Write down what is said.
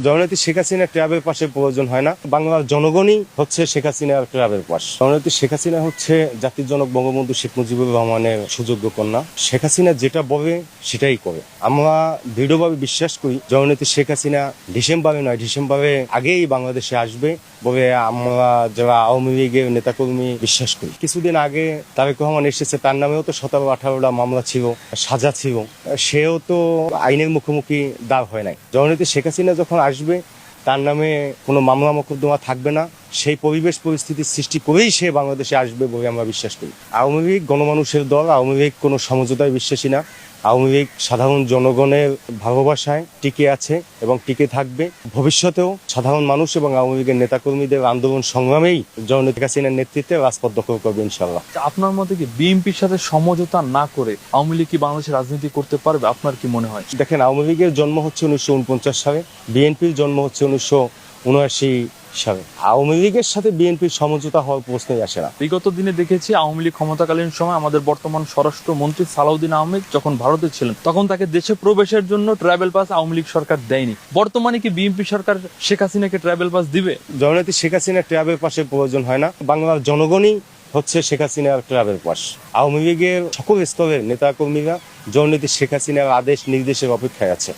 জননেত্রী শেখ হাসিনার ট্রাভেল পাসের প্রয়োজন হয় না। বাংলার জনগণই হচ্ছে শেখ হাসিনার ট্রাভেল পাস। জননেত্রী শেখ হাসিনা হচ্ছে জাতির জনক বঙ্গবন্ধু শেখ মুজিবুর রহমানের সুযোগ্য কন্যা। শেখ হাসিনা যেটা বলে সেটাই করে। আমরা দৃঢ়ভাবে বিশ্বাস করি জননেত্রী শেখ হাসিনা ডিসেম্বরে নয়, ডিসেম্বরে আগেই বাংলাদেশে আসবে বলে আমরা যারা আওয়ামী লীগের নেতাকর্মী বিশ্বাস করি। কিছুদিন আগে তারেক রহমান এসেছে, তার নামেও তো 17-18টা মামলা ছিল, সাজা ছিল, সেও তো আইনের মুখোমুখি দাঁড় হয় নাই। জননেত্রী শেখ হাসিনা যখন আসবে তার নামে কোনো মামলা মোকদ্দমা থাকবে না, সেই পরিবেশ পরিস্থিতির সৃষ্টি করেই সে বাংলাদেশে আসবে বলে আমরা বিশ্বাস করি। আওয়ামী লীগ গণমানুষের দল, আওয়ামী লীগ কোনো সমঝোতায় বিশ্বাসী না। আওয়ামী লীগ সাধারণ জনগণের ভালোবাসায় টিকে আছে এবং টিকে থাকবে। ভবিষ্যতেও সাধারণ মানুষ এবং আওয়ামী লীগের নেতাকর্মীদের আন্দোলন সংগ্রামেই জননেত্রী হাসিনার নেতৃত্বে রাজপথ দখল করবে ইনশাআল্লাহ। আপনার মতে কি বিএনপির সাথে সমঝোতা না করে আওয়ামী লীগ কি বাংলাদেশের রাজনীতি করতে পারবে? আপনার কি মনে হয়? দেখেন, আওয়ামী লীগের জন্ম হচ্ছে 1949 সালে, বিএনপির জন্ম হচ্ছে 1979 সালে। আওয়ামী লীগের সাথে বিএনপির সমঝোতা হওয়ার প্রশ্নই আসে না। বিগত দিনে দেখেছি আওয়ামী লীগ ক্ষমতাকালীন সময় আমাদের বর্তমান স্বরাষ্ট্রমন্ত্রী সালাউদ্দিন আহমেদ যখন ভারতে ছিলেন তখন তাকে দেশে প্রবেশের জন্য ট্রাভেল পাস আওয়ামী লীগ সরকার দেয়নি। বর্তমানে কি বিএনপি সরকার শেখ হাসিনাকে ট্রাভেল পাস দিবে? জননেত্রী শেখ হাসিনার ট্রাভেল পাসের প্রয়োজন হয় না। বাংলার জনগণই হচ্ছে শেখ হাসিনার ট্রাভেল পাস। আওয়ামী লীগের সকল স্তরের নেতাকর্মীরা জননেত্রী শেখ হাসিনার আদেশ নির্দেশের অপেক্ষায় আছে।